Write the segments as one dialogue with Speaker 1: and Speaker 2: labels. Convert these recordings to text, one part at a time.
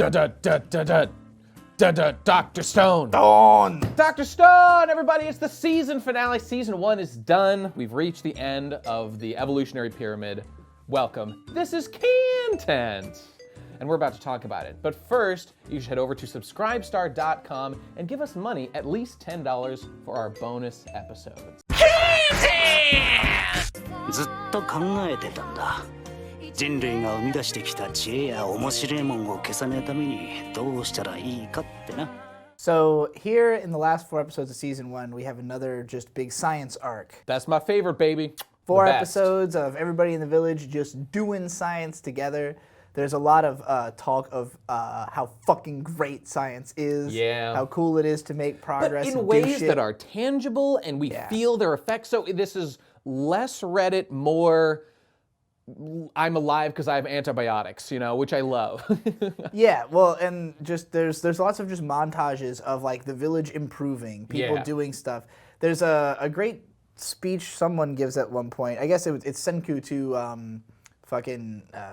Speaker 1: Dr. Stone. Dr. Stone, everybody, it's the season finale. Season 1 is done. We've reached the end of the evolutionary pyramid. Welcome. This is Khantehnt, and we're about to talk about it. But first, you should head over to subscribestar.com and give us money, at least $10 for our bonus episodes. Khantehnt!
Speaker 2: ずっと考えてたんだ。人類が生み出してきた知恵や面白いもんを消さねえためにどうしたらいいかってな。
Speaker 3: So here in the last 4 episodes of season 1, we have another just big science arc.
Speaker 1: That's my favorite, baby.
Speaker 3: 4 episodes of everybody in the village just doing science together. There's a lot of talk of how fucking great science is.
Speaker 1: Yeah.
Speaker 3: How cool it is to make progress.
Speaker 1: But in
Speaker 3: and
Speaker 1: ways that are tangible and we feel their effects. So this is less Reddit, more I'm alive because I have antibiotics, you know, which I love.
Speaker 3: Yeah, well, and just there's lots of just montages of like the village improving, people doing stuff. There's a great speech someone gives at one point. I guess it's Senku to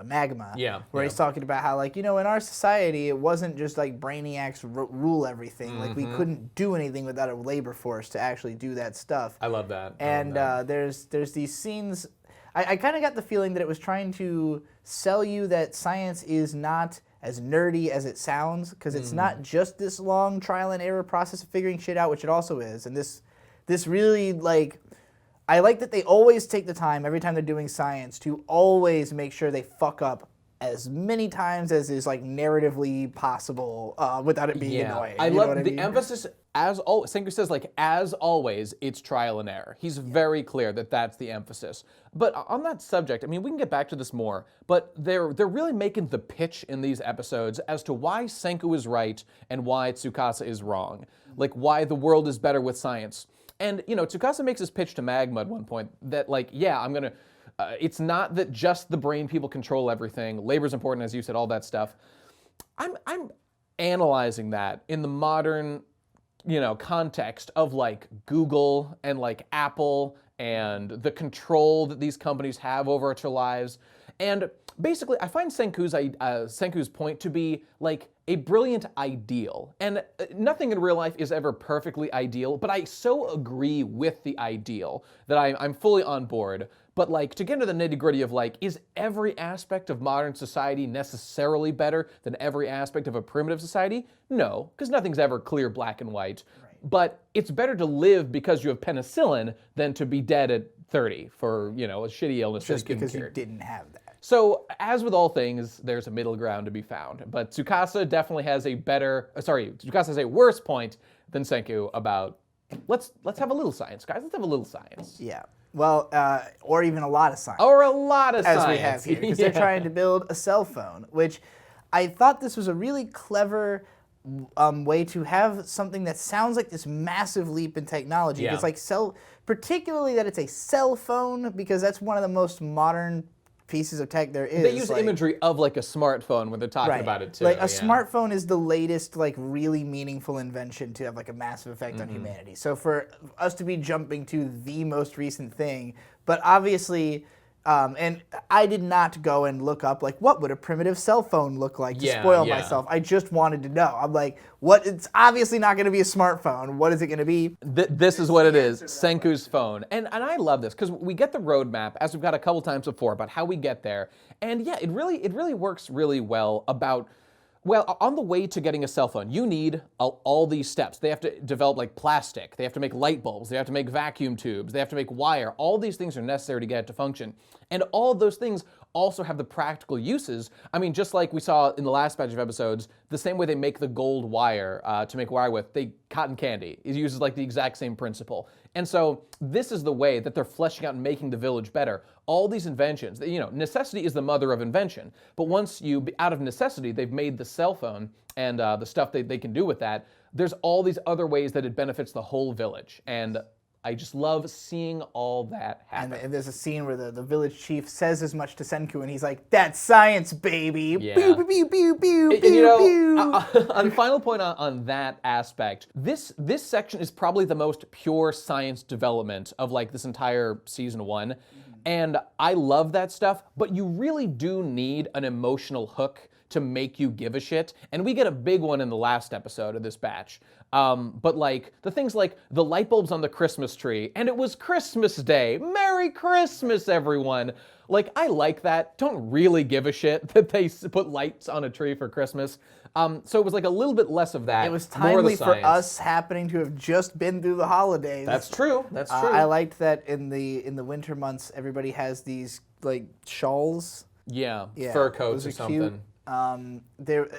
Speaker 3: Magma.
Speaker 1: Yeah.
Speaker 3: Where he's talking about how, like, you know, in our society, it wasn't just like brainiacs rule everything. Like, we couldn't do anything without a labor force to actually do that stuff.
Speaker 1: I love that.
Speaker 3: And there's these scenes. I kind of got the feeling that it was trying to sell you that science is not as nerdy as it sounds, because it's not just this long trial and error process of figuring shit out, which it also is. And this really, like, I like that they always take the time, every time they're doing science, to always make sure they fuck up as many times as is, like, narratively possible without it being annoying.
Speaker 1: I love the emphasis. Senku says, like, as always, it's trial and error. He's very clear that that's the emphasis. But on that subject, I mean, we can get back to this more, but they're really making the pitch in these episodes as to why Senku is right and why Tsukasa is wrong. Like, why the world is better with science. And, you know, Tsukasa makes his pitch to Magma at one point that, like, yeah, I'm gonna, it's not that just the brain people control everything. Labor's important, as you said, all that stuff. I'm analyzing that in the modern, you know, context of like Google and like Apple and the control that these companies have over our lives. And basically, I find Senku's point to be like a brilliant ideal. And nothing in real life is ever perfectly ideal, but I so agree with the ideal that I'm fully on board. But like, to get into the nitty-gritty of like, is every aspect of modern society necessarily better than every aspect of a primitive society? No, because nothing's ever clear, black and white. Right. But it's better to live because you have penicillin than to be dead at 30 for, you know, a shitty illness.
Speaker 3: Just because you didn't have that.
Speaker 1: So, as with all things, there's a middle ground to be found. But Tsukasa definitely has Tsukasa has a worse point than Senku about, let's have a little science, guys. Let's have a little science.
Speaker 3: Yeah. Well, or even a lot of science.
Speaker 1: Or a lot of science.
Speaker 3: As we have here, because they're trying to build a cell phone, which I thought this was a really clever way to have something that sounds like this massive leap in technology.
Speaker 1: Yeah.
Speaker 3: It's like particularly that it's a cell phone, because that's one of the most modern pieces of tech there is.
Speaker 1: They use imagery of like a smartphone when they're talking about it too.
Speaker 3: Like a smartphone is the latest, like, really meaningful invention to have like a massive effect on humanity. So for us to be jumping to the most recent thing, but obviously, and I did not go and look up like what would a primitive cell phone look like to spoil myself. I just wanted to know. I'm like, it's obviously not going to be a smartphone. What is it going to be?
Speaker 1: This is what it is, Senku's phone. And I love this because we get the roadmap, as we've got a couple times before, about how we get there. And yeah, it really works really well about, well, on the way to getting a cell phone, you need all these steps. They have to develop like plastic, they have to make light bulbs, they have to make vacuum tubes, they have to make wire. All these things are necessary to get it to function. And all of those things also have the practical uses. I mean, just like we saw in the last batch of episodes, the same way they make the gold wire to make wire with, cotton candy. It uses like the exact same principle. And so this is the way that they're fleshing out and making the village better. All these inventions, you know, necessity is the mother of invention. But once out of necessity, they've made the cell phone and the stuff they can do with that. There's all these other ways that it benefits the whole village. And I just love seeing all that happen.
Speaker 3: And there's a scene where the village chief says as much to Senku, and he's like, "That's science, baby."
Speaker 1: Yeah.
Speaker 3: Pew, pew, pew, pew, pew,
Speaker 1: And, you know,
Speaker 3: pew.
Speaker 1: on final point on that aspect, this section is probably the most pure science development of like this entire season 1. And I love that stuff, but you really do need an emotional hook to make you give a shit. And we get a big one in the last episode of this batch. But like the things like the light bulbs on the Christmas tree, and it was Christmas Day. Merry Christmas, everyone. Like, I like that. Don't really give a shit that they put lights on a tree for Christmas. So it was like a little bit less of that.
Speaker 3: It was
Speaker 1: more the
Speaker 3: timely for
Speaker 1: science.
Speaker 3: us happening to have just been through the holidays.
Speaker 1: That's true. That's true.
Speaker 3: I liked that in the winter months, everybody has these like shawls.
Speaker 1: Yeah, fur coats or
Speaker 3: those are
Speaker 1: something.
Speaker 3: Cute. They're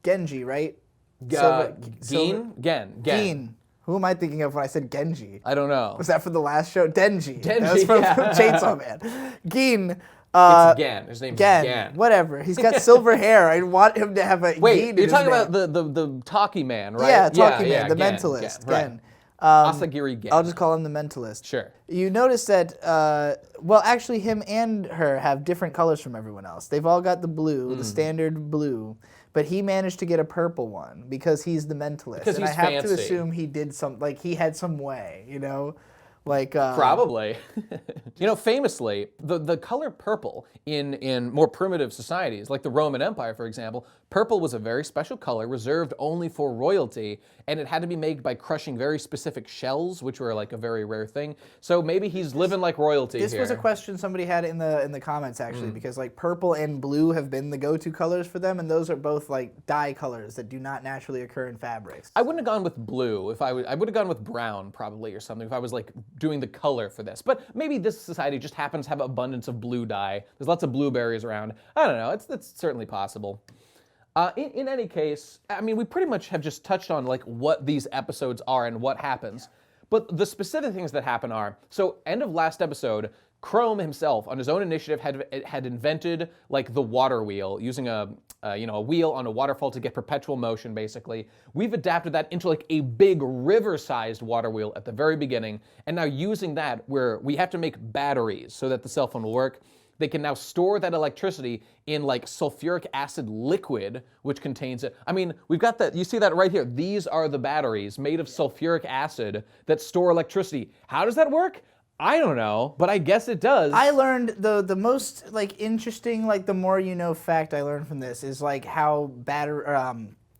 Speaker 3: Genji, right?
Speaker 1: Gen.
Speaker 3: Who am I thinking of when I said Genji?
Speaker 1: I don't know.
Speaker 3: Was that from the last show? Denji.
Speaker 1: Denji,
Speaker 3: That was from
Speaker 1: yeah.
Speaker 3: Chainsaw Man. Gin.
Speaker 1: It's Gen. His name's
Speaker 3: Gen.
Speaker 1: Gen.
Speaker 3: Whatever. He's got silver hair. I want him to have a
Speaker 1: Wait,
Speaker 3: Gin in
Speaker 1: you're
Speaker 3: his
Speaker 1: talking
Speaker 3: name.
Speaker 1: about the talkie man, right?
Speaker 3: Yeah, talking man, the
Speaker 1: Gen,
Speaker 3: mentalist.
Speaker 1: Gen, right.
Speaker 3: Gen.
Speaker 1: Asagiri Gen.
Speaker 3: I'll just call him the mentalist.
Speaker 1: Sure.
Speaker 3: You notice that, well, actually, him and her have different colors from everyone else. They've all got the blue, the standard blue, but he managed to get a purple one because he's the mentalist.
Speaker 1: Because
Speaker 3: and
Speaker 1: he's
Speaker 3: I have
Speaker 1: fancy.
Speaker 3: to assume he did some, like, he had some way, you know? Like,
Speaker 1: Probably. Famously, the color purple in more primitive societies, like the Roman Empire, for example, purple was a very special color reserved only for royalty, and it had to be made by crushing very specific shells, which were like a very rare thing. So maybe he's living like royalty
Speaker 3: This
Speaker 1: here.
Speaker 3: was a question somebody had in the comments actually, because like purple and blue have been the go-to colors for them, and those are both like dye colors that do not naturally occur in fabrics.
Speaker 1: I wouldn't have gone with blue if I would have gone with brown probably or something if I was like doing the color for this. But maybe this society just happens to have abundance of blue dye. There's lots of blueberries around. I don't know. It's certainly possible. In any case, I mean, we pretty much have just touched on like what these episodes are and what happens. But the specific things that happen are, so end of last episode, Chrome himself, on his own initiative, had invented like the water wheel, using a wheel on a waterfall to get perpetual motion, basically. We've adapted that into like a big river-sized water wheel at the very beginning, and now using that, where we have to make batteries so that the cell phone will work. They can now store that electricity in like sulfuric acid liquid, which contains it. I mean, we've got that, you see that right here. These are the batteries made of sulfuric acid that store electricity. How does that work? I don't know, but I guess it does.
Speaker 3: I learned the most like interesting, like the more you know fact I learned from this is like how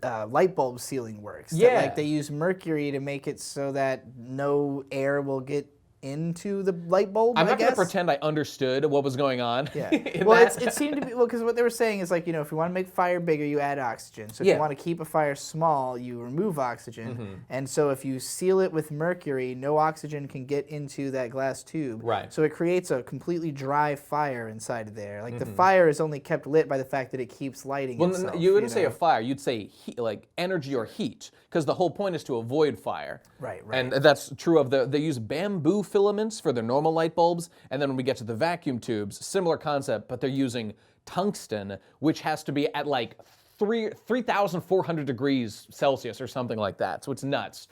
Speaker 3: light bulb sealing works.
Speaker 1: Yeah.
Speaker 3: That, like they use mercury to make it so that no air will get into the light bulb.
Speaker 1: I'm
Speaker 3: I
Speaker 1: not going
Speaker 3: guess.
Speaker 1: to pretend I understood what was going on.
Speaker 3: Yeah.
Speaker 1: in
Speaker 3: Well,
Speaker 1: that.
Speaker 3: it seemed to be, because what they were saying is like, if you want to make fire bigger, you add oxygen. So if
Speaker 1: Yeah.
Speaker 3: you want to keep a fire small, you remove oxygen. And so if you seal it with mercury, no oxygen can get into that glass tube.
Speaker 1: Right.
Speaker 3: So it creates a completely dry fire inside of there. Like the fire is only kept lit by the fact that it keeps lighting
Speaker 1: Well,
Speaker 3: itself.
Speaker 1: you wouldn't say
Speaker 3: know?
Speaker 1: a fire, you'd say heat, like energy or heat, because the whole point is to avoid fire.
Speaker 3: Right.
Speaker 1: And that's true of they use bamboo filaments for their normal light bulbs, and then when we get to the vacuum tubes, similar concept, but they're using tungsten, which has to be at like 3,400 degrees Celsius or something like that, so it's nuts.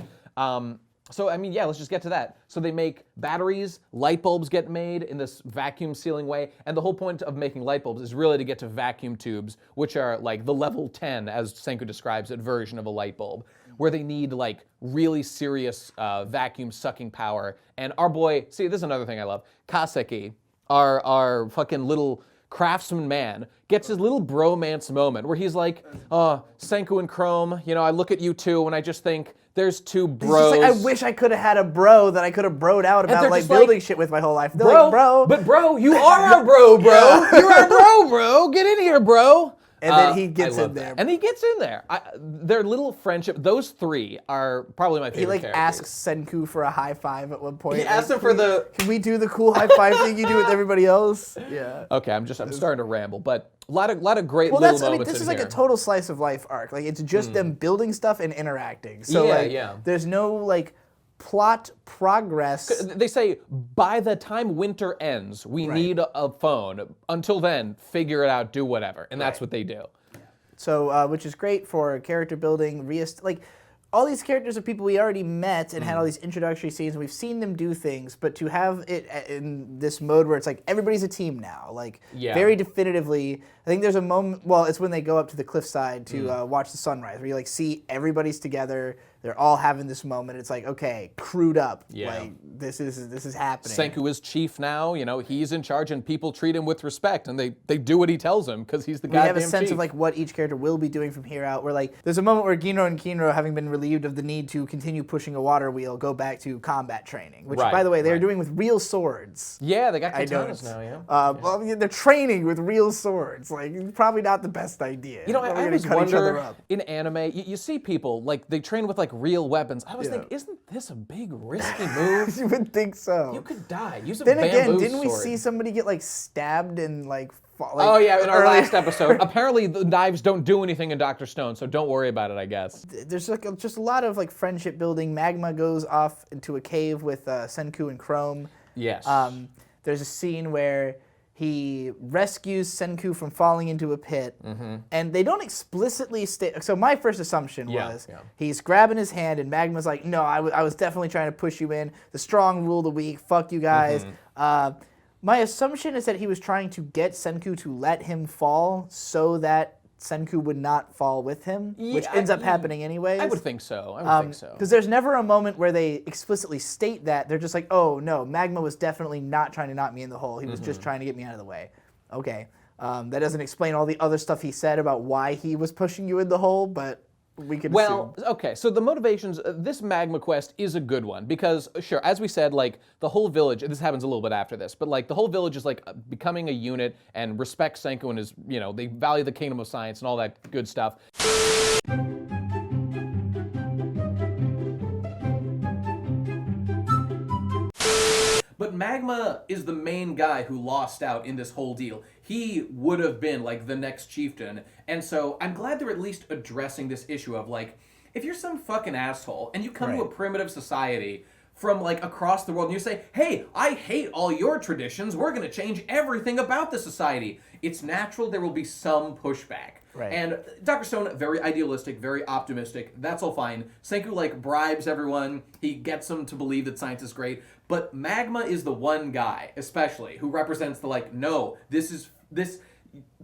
Speaker 1: So, I mean, yeah, let's just get to that. So they make batteries, light bulbs get made in this vacuum sealing way, and the whole point of making light bulbs is really to get to vacuum tubes, which are like the level 10, as Senku describes it, version of a light bulb, where they need like really serious vacuum sucking power. And our boy, see, this is another thing I love, Kaseki, our fucking little craftsman man, gets his little bromance moment where he's like, Senku and Chrome, I look at you two and I just think, there's two bros.
Speaker 3: It's just like, I wish I could have had a bro that I could have broed out about
Speaker 1: they're
Speaker 3: like
Speaker 1: just
Speaker 3: building
Speaker 1: like,
Speaker 3: shit with my whole life. They're like, bro.
Speaker 1: But bro, you are our bro. You're our bro. Get in here, bro.
Speaker 3: And then he
Speaker 1: I
Speaker 3: gets
Speaker 1: love
Speaker 3: in there.
Speaker 1: that. And he gets in there. Their little friendship, those three are probably my
Speaker 3: He
Speaker 1: favorite
Speaker 3: like
Speaker 1: characters.
Speaker 3: asks Senku for a high five at one point.
Speaker 1: He asks
Speaker 3: Like,
Speaker 1: him for the...
Speaker 3: Can we do the cool high five thing you do with everybody else? Yeah.
Speaker 1: Okay, I'm starting to ramble, but a lot of great
Speaker 3: Well,
Speaker 1: little
Speaker 3: this
Speaker 1: moments
Speaker 3: is
Speaker 1: in
Speaker 3: like
Speaker 1: here.
Speaker 3: a total slice of life arc. Like it's just them building stuff and interacting. So there's no like plot progress.
Speaker 1: They say, by the time winter ends, we need a phone. Until then, figure it out, do whatever. And that's what they do.
Speaker 3: So, which is great for character building, like all these characters are people we already met and had all these introductory scenes, and we've seen them do things, but to have it in this mode where it's like everybody's a team now, like very definitively. I think there's a moment, well, it's when they go up to the cliffside to watch the sunrise, where you like see everybody's together. They're all having this moment. It's like, okay, crewed up.
Speaker 1: Yeah.
Speaker 3: Like this is happening.
Speaker 1: Senku is chief now, he's in charge and people treat him with respect and they do what he tells them because he's the
Speaker 3: We
Speaker 1: goddamn
Speaker 3: have a sense
Speaker 1: chief.
Speaker 3: of like what each character will be doing from here out. Where like there's a moment where Gino and Kinro, having been relieved of the need to continue pushing a water wheel, go back to combat training. Which,
Speaker 1: Right,
Speaker 3: by the way, they're
Speaker 1: right.
Speaker 3: doing with real swords.
Speaker 1: Yeah, they got
Speaker 3: I
Speaker 1: katanas
Speaker 3: noticed.
Speaker 1: now, yeah.
Speaker 3: Well, they're training with real swords. Like, probably not the best idea.
Speaker 1: I
Speaker 3: Probably gonna
Speaker 1: always
Speaker 3: cut each other
Speaker 1: wonder,
Speaker 3: up.
Speaker 1: in anime, you see people, like, they train with, like, real weapons. I always think, isn't this a big, risky move?
Speaker 3: You would think so.
Speaker 1: You could die. Use a
Speaker 3: Then
Speaker 1: bamboo
Speaker 3: again, didn't we
Speaker 1: sword.
Speaker 3: see somebody get like stabbed and like?
Speaker 1: Oh yeah, in our last episode. Apparently, the knives don't do anything in Dr. Stone, so don't worry about it, I guess.
Speaker 3: There's like just a lot of like friendship building. Magma goes off into a cave with Senku and Chrome.
Speaker 1: Yes.
Speaker 3: There's a scene where he rescues Senku from falling into a pit, and they don't explicitly state. So my first assumption was he's grabbing his hand, and Magma's like, "No, I was definitely trying to push you in. The strong rule the weak. Fuck you guys." My assumption is that he was trying to get Senku to let him fall so that Senku would not fall with him, which ends up happening anyways.
Speaker 1: I would think so. I would think so.
Speaker 3: Because there's never a moment where they explicitly state that. They're just like, oh, no, Magma was definitely not trying to knock me in the hole. He was just trying to get me out of the way. Okay. That doesn't explain all the other stuff he said about why he was pushing you in the hole, but we could assume.
Speaker 1: Okay, so the motivations, this Magma quest is a good one because, sure, as we said, like, the whole village, this happens a little bit after this, but, like, the whole village is, like, becoming a unit and respects Senku and his, they value the kingdom of science and all that good stuff. But Magma is the main guy who lost out in this whole deal. He would have been, like, the next chieftain. And so I'm glad they're at least addressing this issue of, like, if you're some fucking asshole and you come to a primitive society from, like, across the world and you say, hey, I hate all your traditions, we're going to change everything about the society, it's natural there will be some pushback.
Speaker 3: Right.
Speaker 1: And Dr. Stone, very idealistic, very optimistic. That's all fine. Senku, like, bribes everyone. He gets them to believe that science is great. But Magma is the one guy, especially, who represents the, like, no,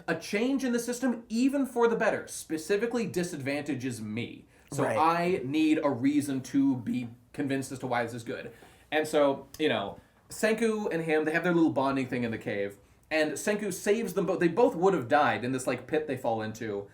Speaker 1: a change in the system, even for the better, specifically disadvantages me. So I need a reason to be convinced as to why this is good. And so, Senku and him, they have their little bonding thing in the cave. And Senku saves them both. They both would have died in this, like, pit they fall into,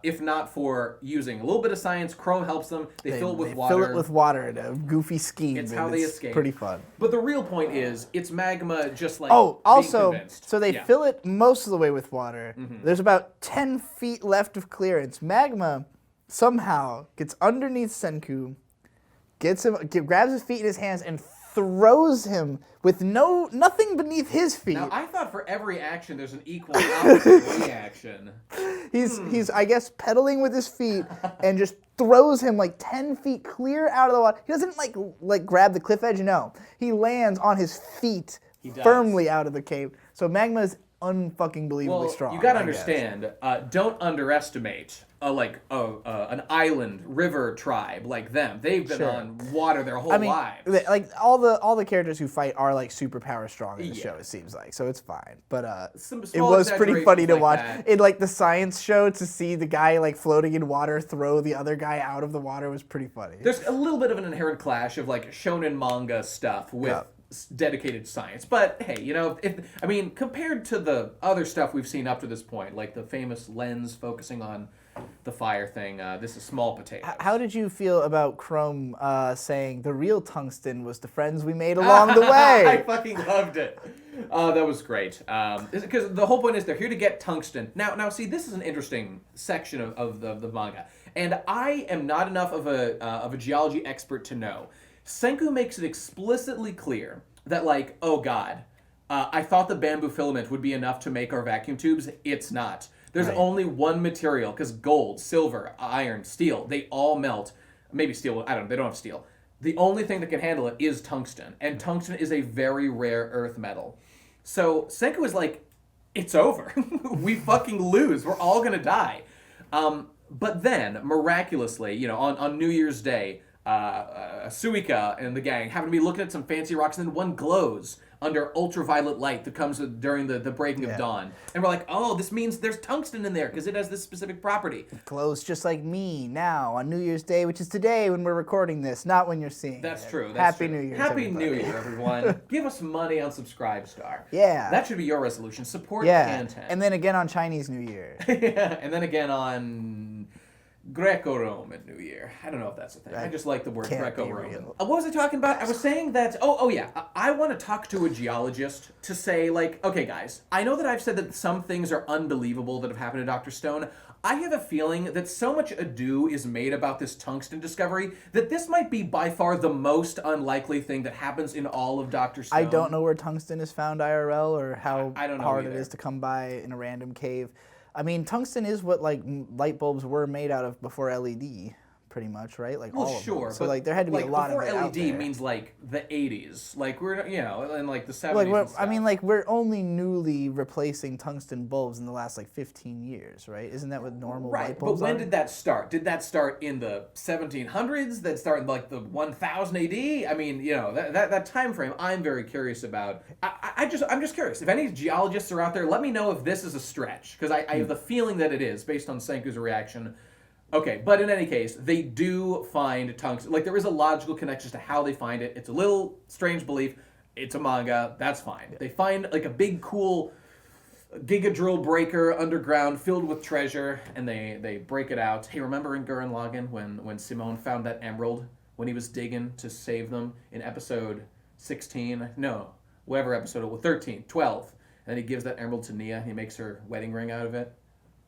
Speaker 1: if not for using a little bit of science. Chrome helps them. They fill it with water.
Speaker 3: Fill it with water in a goofy scheme.
Speaker 1: It's how they escape.
Speaker 3: Pretty fun.
Speaker 1: But the real point is, it's Magma just, like,
Speaker 3: Oh,
Speaker 1: being
Speaker 3: also,
Speaker 1: convinced.
Speaker 3: so they fill it most of the way with water. There's about 10 feet left of clearance. Magma somehow gets underneath Senku, grabs his feet in his hands, and throws him with nothing beneath his feet.
Speaker 1: Now, I thought for every action there's an equal opposite reaction.
Speaker 3: He's I guess pedaling with his feet and just throws him like 10 feet clear out of the water. He doesn't like grab the cliff edge, no. He lands on his feet firmly out of the cave. So Magma's unfucking believably strong.
Speaker 1: You gotta understand, don't underestimate an island river tribe like them. They've been on water their whole lives.
Speaker 3: Like all the characters who fight are like superpower strong in the show. It seems like, so it's fine. But it was pretty funny to watch in like the science show to see the guy like floating in water throw the other guy out of the water was pretty funny.
Speaker 1: There's a little bit of an inherent clash of like shonen manga stuff with dedicated science, but hey, compared to the other stuff we've seen up to this point, like the famous lens focusing on the fire thing, this is small potatoes.
Speaker 3: How did you feel about Chrome saying the real tungsten was the friends we made along the way?
Speaker 1: I fucking loved it. That was great. Because the whole point is they're here to get tungsten. Now, see, this is an interesting section of the manga, and I am not enough of a geology expert to know. Senku makes it explicitly clear that, like, oh god, I thought the bamboo filament would be enough to make our vacuum tubes. It's not. There's only one material, because gold, silver, iron, steel, they all melt. Maybe steel, I don't know, they don't have steel. The only thing that can handle it is tungsten, and tungsten is a very rare earth metal. So Senku is like, it's over. We fucking lose. We're all gonna die. But then, miraculously, on New Year's Day, Suika and the gang happen to be looking at some fancy rocks, and then one glows under ultraviolet light that comes during the breaking of dawn. And we're like, oh, this means there's tungsten in there because it has this specific property.
Speaker 3: Glows just like me now on New Year's Day, which is today when we're recording this, not when you're seeing
Speaker 1: That's
Speaker 3: it.
Speaker 1: true.
Speaker 3: Happy New Year.
Speaker 1: Happy New Year, everyone. Give us money on Subscribestar.
Speaker 3: Yeah.
Speaker 1: That should be your resolution. Support Khantehnt.
Speaker 3: And then again on Chinese New Year.
Speaker 1: And then again on Greco-Roman New Year. I don't know if that's a thing. I just like the word
Speaker 3: Can't be
Speaker 1: Greco-Roman.
Speaker 3: real.
Speaker 1: What was I talking about? I was saying that, oh yeah, I want to talk to a geologist to say, like, okay, guys, I know that I've said that some things are unbelievable that have happened to Dr. Stone. I have a feeling that so much ado is made about this tungsten discovery that this might be by far the most unlikely thing that happens in all of Dr. Stone.
Speaker 3: I don't know where tungsten is found IRL or how
Speaker 1: I don't know
Speaker 3: hard it
Speaker 1: either.
Speaker 3: is to come by in a random cave. I mean, tungsten is what like light bulbs were made out of before LED, pretty much, right? Like all of them. So
Speaker 1: but,
Speaker 3: like there had to be a lot of it
Speaker 1: before
Speaker 3: out
Speaker 1: LED
Speaker 3: there.
Speaker 1: means like the 80s, like we're in like the 70s.
Speaker 3: Like
Speaker 1: and stuff.
Speaker 3: I mean, like we're only newly replacing tungsten bulbs in the last like 15 years, right? Isn't that what normal light
Speaker 1: Right, but
Speaker 3: bulbs
Speaker 1: when
Speaker 3: are?
Speaker 1: did that start? Did that start in the 1700s? That start in like the 1000 AD? I mean, that time frame I'm very curious about. I'm just curious. If any geologists are out there, let me know if this is a stretch, because I have the feeling that it is based on Senku's reaction. Okay, but in any case, they do find tungsten. Like, there is a logical connection to how they find it. It's a little strange belief. It's a manga. That's fine. They find, like, a big, cool giga drill breaker underground filled with treasure, and they break it out. Hey, remember in Gurren Lagann when Simone found that emerald when he was digging to save them in episode 16? No, whatever episode it was, 13, 12. And then he gives that emerald to Nia, and he makes her wedding ring out of it.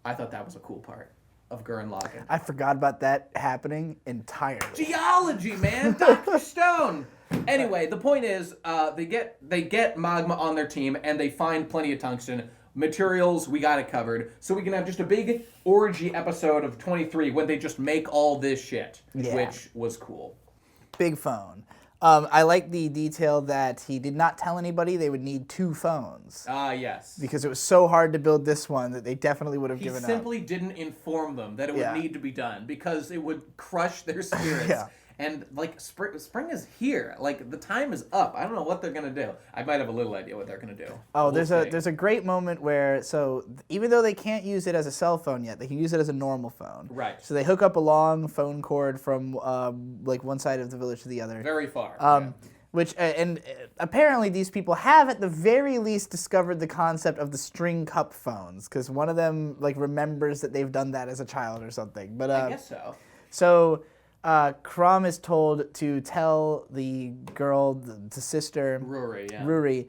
Speaker 1: I thought that was a cool part of Gurren Lagann.
Speaker 3: I forgot about that happening entirely.
Speaker 1: Geology, man! Dr. Stone! Anyway, the point is, they get Magma on their team, and they find plenty of tungsten. Materials, we got it covered. So we can have just a big orgy episode of 23 when they just make all this shit, which was cool.
Speaker 3: Big phone. I like the detail that he did not tell anybody they would need 2 phones.
Speaker 1: Yes.
Speaker 3: Because it was so hard to build this one that they definitely would have
Speaker 1: He
Speaker 3: given up.
Speaker 1: simply didn't inform them that it would need to be done because it would crush their spirits. And, like, spring is here. Like, the time is up. I don't know what they're going to do. I might have a little idea what they're going to do.
Speaker 3: Oh,
Speaker 1: We'll see.
Speaker 3: there's a great moment where, so even though they can't use it as a cell phone yet, they can use it as a normal phone.
Speaker 1: Right.
Speaker 3: So they hook up a long phone cord from like one side of the village to the other.
Speaker 1: Very far.
Speaker 3: Which and apparently these people have at the very least discovered the concept of the string cup phones, because one of them like remembers that they've done that as a child or something. But
Speaker 1: I guess so.
Speaker 3: So Krom is told to tell the girl, the sister, Ruri,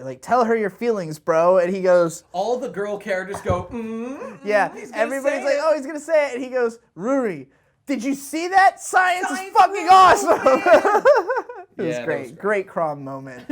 Speaker 3: like, tell her your feelings, bro. And he goes,
Speaker 1: all the girl characters go,
Speaker 3: everybody's like, oh, he's going to say it. And he goes, Ruri, did you see that? Science is fucking awesome. It was great. Great Krom moment.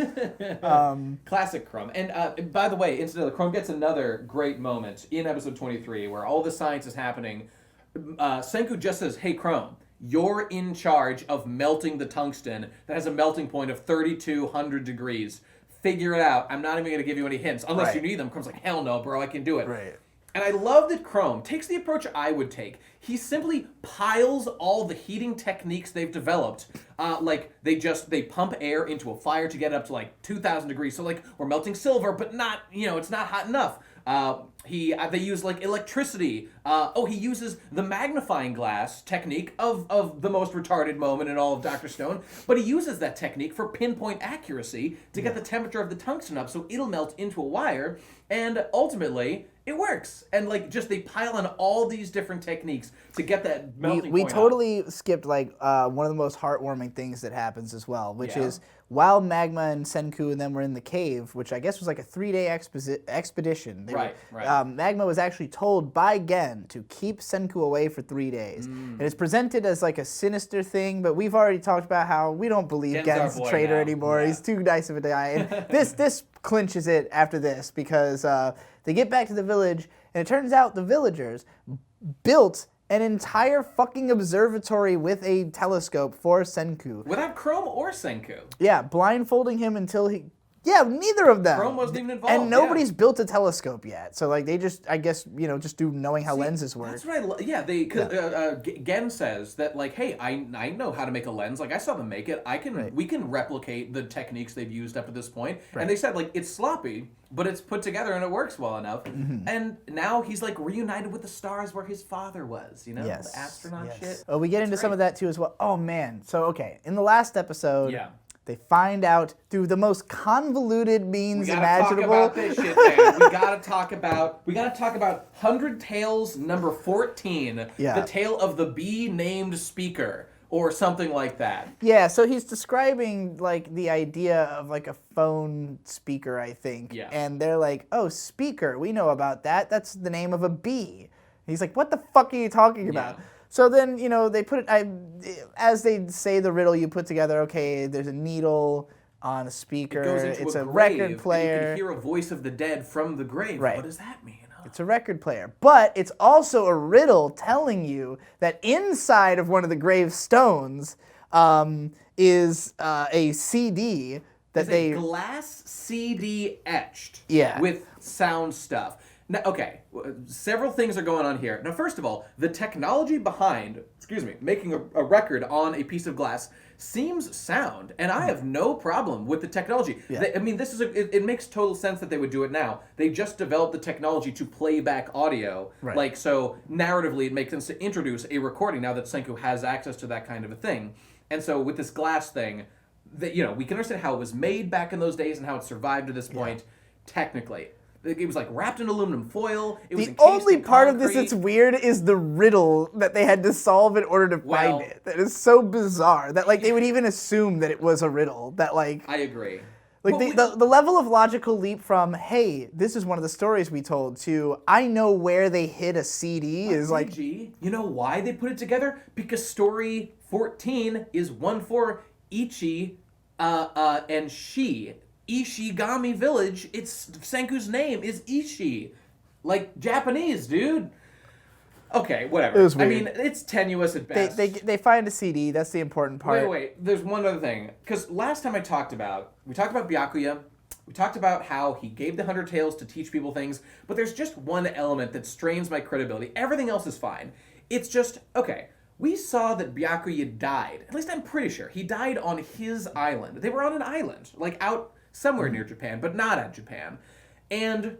Speaker 1: Classic Krom. And by the way, incidentally, Krom gets another great moment in episode 23 where all the science is happening. Senku just says, hey, Krom, you're in charge of melting the tungsten that has a melting point of 3,200 degrees. Figure it out. I'm not even going to give you any hints unless you need them. Krom's like, hell no, bro, I can do it.
Speaker 3: Right.
Speaker 1: And I love that Krom takes the approach I would take. He simply piles all the heating techniques they've developed. Like, they pump air into a fire to get it up to, like, 2,000 degrees. So, like, we're melting silver, but not, it's not hot enough. They use, like, electricity. He uses the magnifying glass technique of the most retarded moment in all of Dr. Stone. But he uses that technique for pinpoint accuracy to get the temperature of the tungsten up so it'll melt into a wire. And ultimately, it works. And, like, just they pile on all these different techniques to get that melting
Speaker 3: We
Speaker 1: point
Speaker 3: totally skipped, like, one of the most heartwarming things that happens as well, which is while Magma and Senku and them were in the cave, which I guess was like a 3-day expedition. Magma was actually told by Gen to keep Senku away for 3 days. And it's presented as like a sinister thing, but we've already talked about how we don't believe Gen's a traitor anymore. He's too nice of a guy. And this clinches it after this, because they get back to the village, and it turns out the villagers built an entire fucking observatory with a telescope for Senku.
Speaker 1: Without Krom or Senku.
Speaker 3: Yeah, blindfolding him until he Yeah, neither of them.
Speaker 1: Chrome wasn't even involved.
Speaker 3: And nobody's built a telescope yet. So, like, they just, I guess, just do knowing how
Speaker 1: See,
Speaker 3: lenses work.
Speaker 1: That's what Gen says that, like, hey, I know how to make a lens. Like, I saw them make it. We can replicate the techniques they've used up to this point. Right. And they said, like, it's sloppy, but it's put together and it works well enough. Mm-hmm. And now he's, like, reunited with the stars where his father was, the astronaut shit.
Speaker 3: Oh, we get into some of that, too, as well. Oh, man. So, okay, in the last episode... They find out through the most convoluted means imaginable.
Speaker 1: We gotta talk about this shit, man. We gotta talk about 100 Tales number 14. The tale of the bee-named speaker, or something like that.
Speaker 3: Yeah, so he's describing like the idea of like a phone speaker, I think. Yeah. And they're like, "Oh, speaker, we know about that. That's the name of a bee." And he's like, "What the fuck are you talking about?" Yeah. So then, they put it, as they say the riddle, you put together, okay, there's a needle on a speaker, it's a record player.
Speaker 1: You can hear a voice of the dead from the grave. Right. What does that mean?
Speaker 3: It's a record player. But it's also a riddle telling you that inside of one of the gravestones is a CD that
Speaker 1: a glass CD etched with sound stuff. Now, okay, several things are going on here. Now, first of all, the technology behind, making a record on a piece of glass seems sound, and I have no problem with the technology. Yeah. This is it makes total sense that they would do it now. They just developed the technology to play back audio. Right. So narratively, it makes sense to introduce a recording now that Senku has access to that kind of a thing. And so with this glass thing, we can understand how it was made back in those days and how it survived to this point, technically. It was like wrapped in aluminum foil.
Speaker 3: The only part of this that's weird is the riddle that they had to solve in order to find it. That is so bizarre that they would even assume that it was a riddle. That I
Speaker 1: agree.
Speaker 3: The level of logical leap from, hey, this is one of the stories we told, to I know where they hid a CD is like...
Speaker 1: You know why they put it together? Because story 14 is one for Ichi and Shi. Ishigami Village, Senku's name is Ishi. Like, Japanese, dude. Okay, whatever.
Speaker 3: It was weird.
Speaker 1: It's tenuous at best.
Speaker 3: They find a CD, that's the important part.
Speaker 1: Wait, there's one other thing. Because last time we talked about Byakuya, we talked about how he gave the 100 Tales to teach people things, but there's just one element that strains my credibility. Everything else is fine. It's just, okay, we saw that Byakuya died. At least I'm pretty sure. He died on his island. They were on an island, out... somewhere near Japan, but not at Japan. And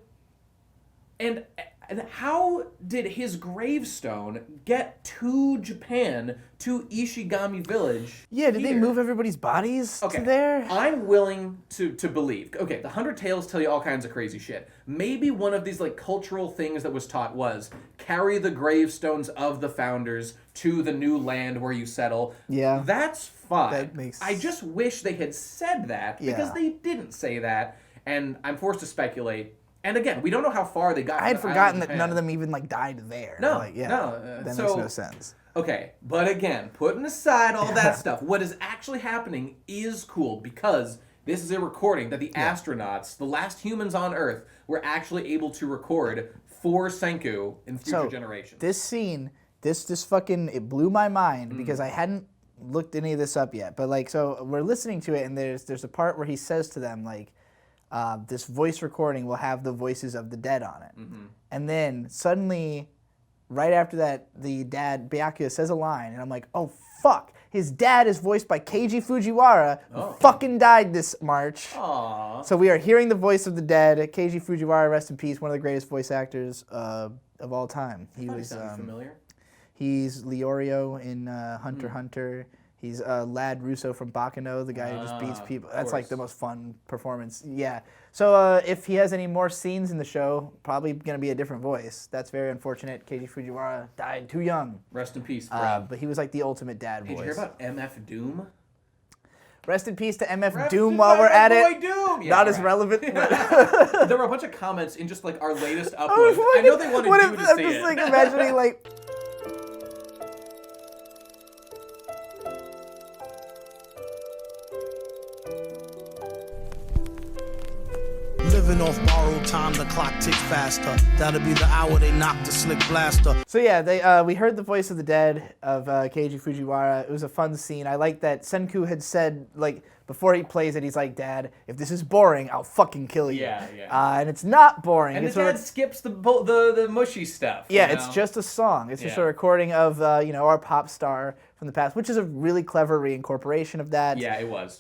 Speaker 1: how did his gravestone get to Japan, to Ishigami Village?
Speaker 3: Yeah, did they move everybody's bodies to there?
Speaker 1: I'm willing to believe. Okay, the 100 Tales tell you all kinds of crazy shit. Maybe one of these cultural things that was taught was carry the gravestones of the founders to the new land where you settle. Yeah. That's fine. That makes... I just wish they had said that because they didn't say that, and I'm forced to speculate. And again, we don't know how far they got.
Speaker 3: I had forgotten that none of them even died there.
Speaker 1: No,
Speaker 3: that makes no sense.
Speaker 1: Okay, but again, putting aside all that stuff, what is actually happening is cool because this is a recording that the astronauts, the last humans on Earth, were actually able to record for Senku in future generations.
Speaker 3: This scene, this fucking, it blew my mind because I hadn't looked any of this up yet. But so we're listening to it, and there's a part where he says to them this voice recording will have the voices of the dead on it. Mm-hmm. And then suddenly, right after that, the dad, Byakuya, says a line, and I'm like, oh, fuck. His dad is voiced by Keiji Fujiwara, who fucking died this March. Aww. So we are hearing the voice of the dead. Keiji Fujiwara, rest in peace, one of the greatest voice actors of all time.
Speaker 1: He was familiar.
Speaker 3: He's Leorio in Hunter x Hunter. He's Lad Russo from Bakano, the guy who just beats people. That's the most fun performance. Yeah. So if he has any more scenes in the show, probably going to be a different voice. That's very unfortunate. Keiji Fujiwara died too young.
Speaker 1: Rest in peace, bro.
Speaker 3: But he was the ultimate dad voice.
Speaker 1: Did you hear about MF Doom?
Speaker 3: Rest in peace to MF Doom while we're at it.
Speaker 1: Doom. Yeah,
Speaker 3: not as relevant.
Speaker 1: There were a bunch of comments in just our latest upload. I know they wanted you to see it.
Speaker 3: I'm just imagining
Speaker 4: Living off borrowed time, the clock ticks faster. That'll be the hour they knock the slick blaster.
Speaker 3: So yeah, we heard the voice of the dead of Keiji Fujiwara. It was a fun scene. I like that Senku had said, before he plays it, he's like, Dad, if this is boring, I'll fucking kill you.
Speaker 1: Yeah.
Speaker 3: And it's not boring.
Speaker 1: And
Speaker 3: it's
Speaker 1: the dad skips the mushy stuff.
Speaker 3: Yeah,
Speaker 1: you
Speaker 3: it's
Speaker 1: know?
Speaker 3: just a song. It's just a
Speaker 1: Yeah.
Speaker 3: recording of our pop star from the past, which is a really clever reincorporation of that.
Speaker 1: Yeah, it was.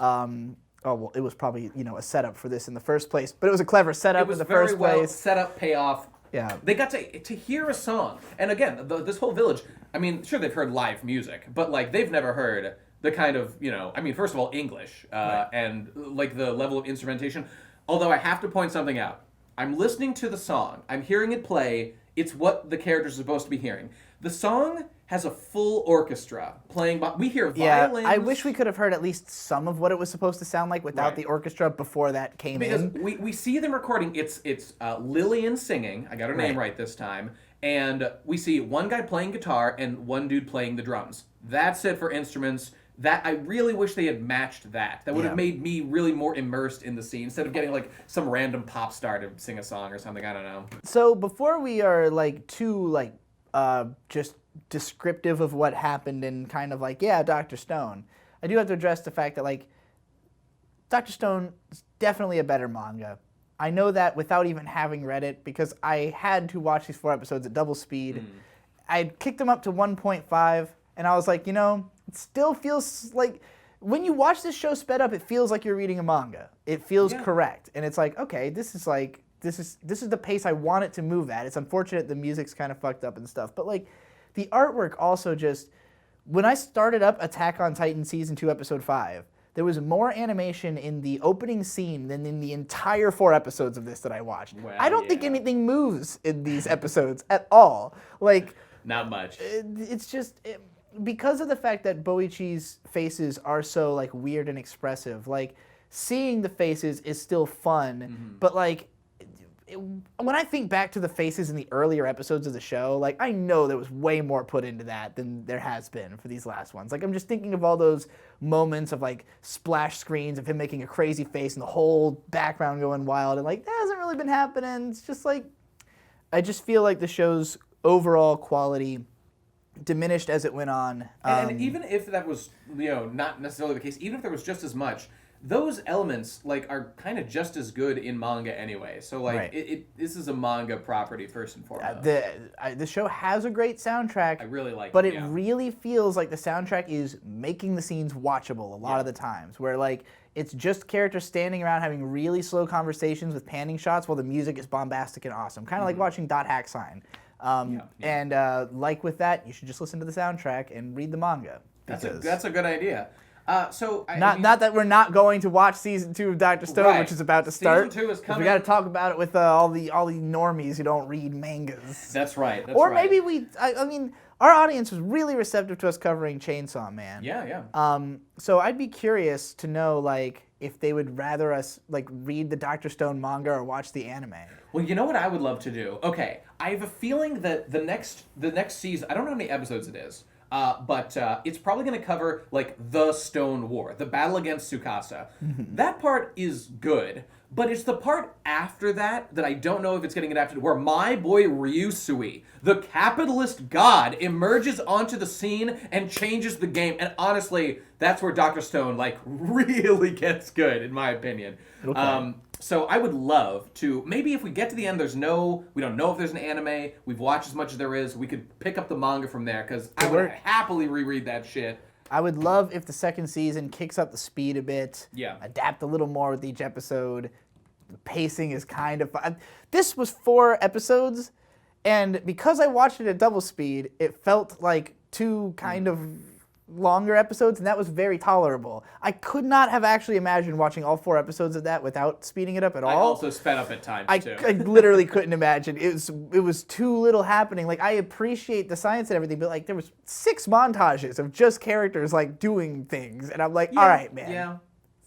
Speaker 3: It was probably a setup for this in the first place, but it was a clever setup in the first
Speaker 1: very well
Speaker 3: place.
Speaker 1: set up, payoff.
Speaker 3: Yeah.
Speaker 1: They got to hear a song, and again, this whole village. I mean, sure they've heard live music, but like they've never heard the kind of I mean, first of all, English and like the level of instrumentation. Although I have to point something out. I'm listening to the song. I'm hearing it play. It's what the characters are supposed to be hearing. The song has a full orchestra playing. We hear violins.
Speaker 3: I wish we could have heard at least some of what it was supposed to sound like without
Speaker 1: Right.
Speaker 3: the orchestra before that came
Speaker 1: Because
Speaker 3: in.
Speaker 1: we see them recording. It's Lillian singing. I got her name right this time. And we see one guy playing guitar and one dude playing the drums. That's it for instruments. That I really wish they had matched that. That would have made me really more immersed in the scene instead of getting like some random pop star to sing a song or something. I don't know.
Speaker 3: So before we are too just descriptive of what happened and kind of Dr. Stone, I do have to address the fact that Dr. Stone is definitely a better manga. I know that without even having read it because I had to watch these 4 episodes at double speed. I kicked them up to 1.5 and I was like, it still feels like when you watch this show sped up, it feels like you're reading a manga. It feels correct. And it's like, okay, this is the pace I want it to move at. It's unfortunate the music's kind of fucked up and stuff. But the artwork also just, when I started up Attack on Titan Season 2, Episode 5, there was more animation in the opening scene than in the entire 4 episodes of this that I watched.
Speaker 1: Well,
Speaker 3: I don't think anything moves in these episodes at all.
Speaker 1: Not much.
Speaker 3: It's just... because of the fact that Boichi's faces are so weird and expressive, seeing the faces is still fun, but when I think back to the faces in the earlier episodes of the show, I know there was way more put into that than there has been for these last ones. I'm just thinking of all those moments of splash screens of him making a crazy face and the whole background going wild, and that hasn't really been happening. It's just I just feel like the show's overall quality diminished as it went on.
Speaker 1: And even if that was, not necessarily the case, even if there was just as much, those elements are kind of just as good in manga anyway. So this is a manga property first and foremost.
Speaker 3: The show has a great soundtrack.
Speaker 1: I really like
Speaker 3: but
Speaker 1: it.
Speaker 3: But it really feels like the soundtrack is making the scenes watchable a lot of the times, where it's just characters standing around having really slow conversations with panning shots while the music is bombastic and awesome. Kind of like watching Dot Hack Sign. And with that, you should just listen to the soundtrack and read the manga.
Speaker 1: That's a good idea.
Speaker 3: Not that we're not going to watch season 2 of Dr. Stone, which is about to start.
Speaker 1: Season 2 is coming.
Speaker 3: We got to talk about it with all the normies who don't read mangas.
Speaker 1: That's right.
Speaker 3: Maybe I mean, our audience was really receptive to us covering Chainsaw Man.
Speaker 1: Yeah.
Speaker 3: So I'd be curious to know if they would rather us read the Dr. Stone manga or watch the anime.
Speaker 1: Well, you know what I would love to do? Okay, I have a feeling that the next season, I don't know how many episodes it is, but it's probably going to cover the Stone War, the battle against Tsukasa. That part is good, but it's the part after that I don't know if it's getting adapted, where my boy Ryusui, the capitalist god, emerges onto the scene and changes the game. And honestly, that's where Dr. Stone really gets good, in my opinion.
Speaker 3: Okay.
Speaker 1: So I would love to, maybe if we get to the end, we don't know if there's an anime, we've watched as much as there is, we could pick up the manga from there, because I would happily reread that shit.
Speaker 3: I would love if the second season kicks up the speed a bit, adapt a little more with each episode. The pacing is kind of fun. This was 4 episodes, and because I watched it at double speed, it felt like 2 kind of longer episodes, and that was very tolerable. I could not have actually imagined watching all 4 episodes of that without speeding it up at all.
Speaker 1: I also sped up at times, too.
Speaker 3: I literally couldn't imagine. It was too little happening. I appreciate the science and everything, but there was 6 montages of just characters doing things, and I'm all right, man.
Speaker 1: Yeah.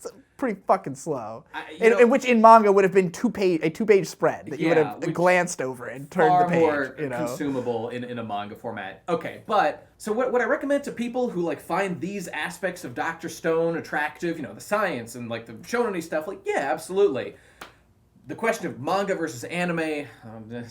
Speaker 3: It's pretty fucking slow. Which in manga would have been a 2-page spread that you would have glanced over and turned the page.
Speaker 1: Far more consumable in a manga format. Okay, but so what I recommend to people who find these aspects of Dr. Stone attractive, the science and the shonen stuff, yeah, absolutely. The question of manga versus anime,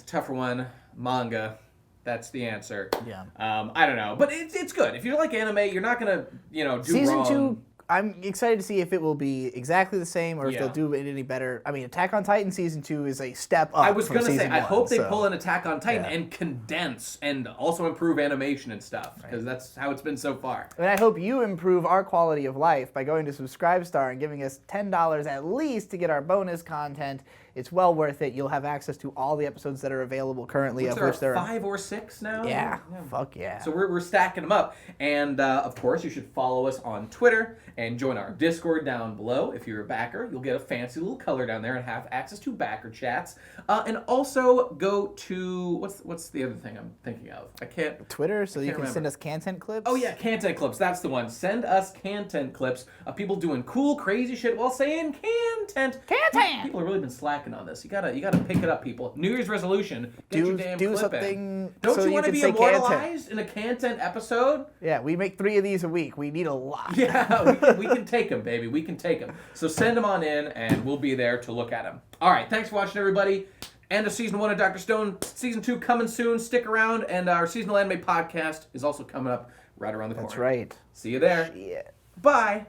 Speaker 1: tougher one. Manga. That's the answer.
Speaker 3: Yeah.
Speaker 1: I don't know, but it's good. If you like anime, you're not gonna do
Speaker 3: Season
Speaker 1: wrong.
Speaker 3: 2 I'm excited to see if it will be exactly the same or if
Speaker 1: Yeah.
Speaker 3: they'll do it any better. I mean, Attack on Titan Season 2 is a step up.
Speaker 1: I was
Speaker 3: from
Speaker 1: going to say,
Speaker 3: Season
Speaker 1: I
Speaker 3: 1,
Speaker 1: hope they
Speaker 3: so-
Speaker 1: pull an Attack on Titan
Speaker 3: Yeah.
Speaker 1: and condense and also improve animation and stuff, because that's how it's been so far.
Speaker 3: And I hope you improve our quality of life by going to Subscribestar and giving us $10 at least to get our bonus content. It's well worth it. You'll have access to all the episodes that are available currently, of which there are
Speaker 1: 5 or 6 now?
Speaker 3: Yeah, fuck yeah.
Speaker 1: So we're stacking them up. And of course, you should follow us on Twitter and join our Discord down below. If you're a backer, you'll get a fancy little color down there and have access to backer chats. And also go to, what's the other thing I'm thinking of? I can't...
Speaker 3: Twitter, so you
Speaker 1: can't
Speaker 3: can
Speaker 1: remember.
Speaker 3: send us content clips.
Speaker 1: Oh yeah, Khantehnt clips. That's the one. Send us Khantehnt clips of people doing cool, crazy shit while saying Khantehnt.
Speaker 3: Khantehnt!
Speaker 1: People have really been slacking on this. You gotta pick it up, people. New Year's resolution. Get your damn
Speaker 3: do
Speaker 1: clip
Speaker 3: something
Speaker 1: in. Don't
Speaker 3: so
Speaker 1: you
Speaker 3: you
Speaker 1: want to
Speaker 3: can
Speaker 1: be
Speaker 3: say
Speaker 1: immortalized in a Khantehnt episode?
Speaker 3: Yeah, we make 3 of these a week. We need a lot.
Speaker 1: Yeah, we can take them, baby. We can take them. So send them on in, and we'll be there to look at them. All right, thanks for watching, everybody. End of Season 1 of Dr. Stone. Season 2 coming soon. Stick around, and our seasonal anime podcast is also coming up right around the corner.
Speaker 3: That's right.
Speaker 1: See you there.
Speaker 3: Yeah.
Speaker 1: Bye.